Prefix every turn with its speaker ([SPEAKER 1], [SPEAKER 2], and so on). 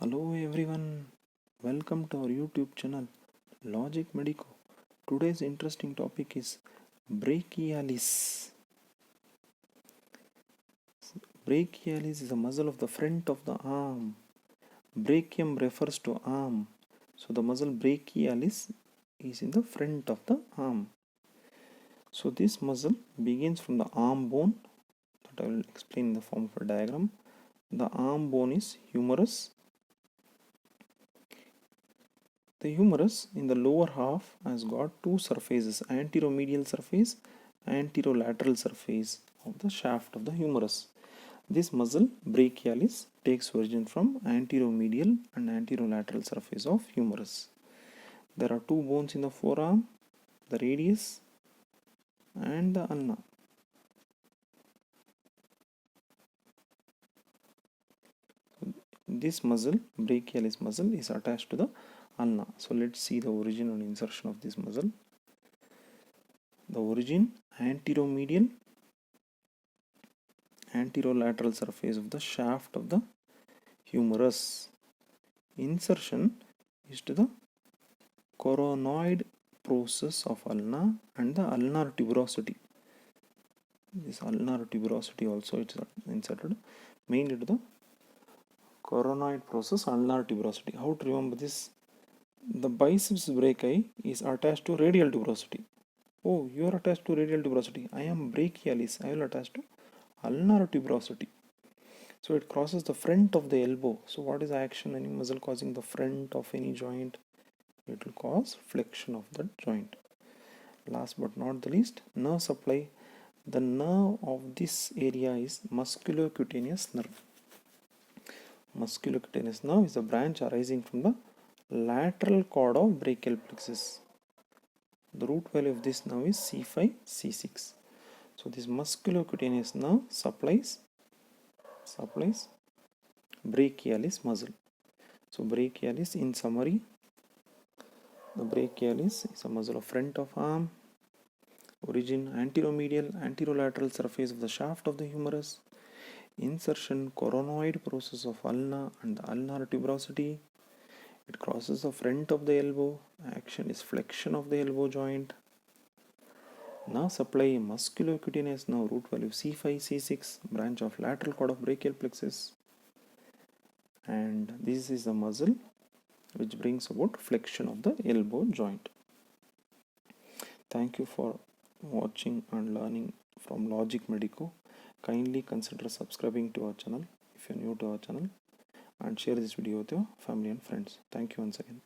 [SPEAKER 1] Hello everyone, welcome to our YouTube channel Logic Medico. Today's interesting topic is Brachialis. Brachialis is a muscle of the front of the arm. Brachium refers to arm. So the muscle brachialis is in the front of the arm. So this muscle begins from the arm bone that I will explain in the form of a diagram. The arm bone is humerus. The humerus in the lower half has got two surfaces, anteromedial surface, anterolateral surface of the shaft of the humerus. This muscle, brachialis, takes origin from anteromedial and anterolateral surface of humerus. There are two bones in the forearm, the radius and the ulna. This muscle, brachialis muscle, is attached to the ulna. So let's see the origin and insertion of this muscle. The origin, anteromedial, anterolateral surface of the shaft of the humerus. Insertion is to the coronoid process of ulna and the ulnar tuberosity. This ulnar tuberosity also is inserted mainly to the coronoid process, ulnar tuberosity. How to remember this? The biceps brachii is attached to radial tuberosity. Oh, you are attached to radial tuberosity. I am brachialis. I will attach to ulnar tuberosity. So it crosses the front of the elbow. So what is action? Any muscle causing the front of any joint? It will cause flexion of that joint. Last but not the least, nerve supply. The nerve of this area is musculocutaneous nerve. Musculocutaneous nerve is a branch arising from the lateral cord of brachial plexus. The root value of this nerve is C5, C6. So this musculocutaneous nerve supplies brachialis muscle. So brachialis, in summary, the brachialis is a muscle of front of arm. Origin, anteromedial, anterolateral surface of the shaft of the humerus. Insertion, coronoid process of ulna and the ulnar tuberosity. It crosses the front of the elbow. Action is flexion of the elbow joint. Nerve supply, musculocutaneous nerve, root value C5, C6, branch of lateral cord of brachial plexus. And this is the muscle which brings about flexion of the elbow joint. Thank you for watching and learning from Logic Medico. Kindly consider subscribing to our channel if you are new to our channel, and share this video with your family and friends. Thank you once again.